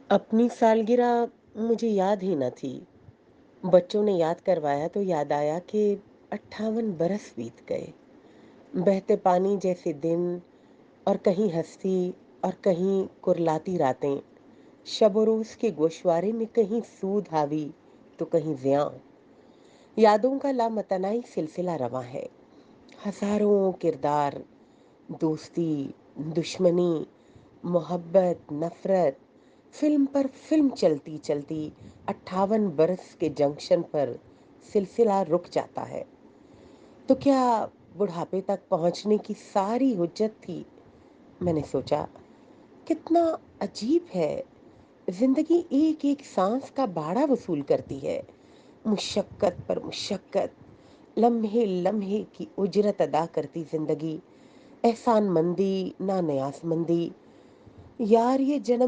अपनी सालगिरह मुझे याद ही न थी। बच्चों ने याद करवाया तो याद आया कि 58 बरस बीत गए। बहते पानी जैसे दिन, और कहीं हंसती और कहीं कुरलाती रातें। शब व रोज के गोशवारे में कहीं सूद हावी तो कहीं ज़ियां। यादों का लामतनाई सिलसिला रवां है। हजारों किरदार, दोस्ती, दुश्मनी, मोहब्बत, नफरत, फिल्म पर फिल्म चलती चलती 58 बरस के जंक्शन पर सिलसिला रुक जाता है। तो क्या बुढ़ापे तक पहुंचने की सारी हुज्जत थी? मैंने सोचा, कितना अजीब है। जिंदगी एक एक सांस का भाड़ा वसूल करती है। मुशक्कत पर मुशक्कत, लम्हे लम्हे की उजरत अदा करती जिंदगी। एहसान मंदी ना न्यास मंदी। यार, ये जन्म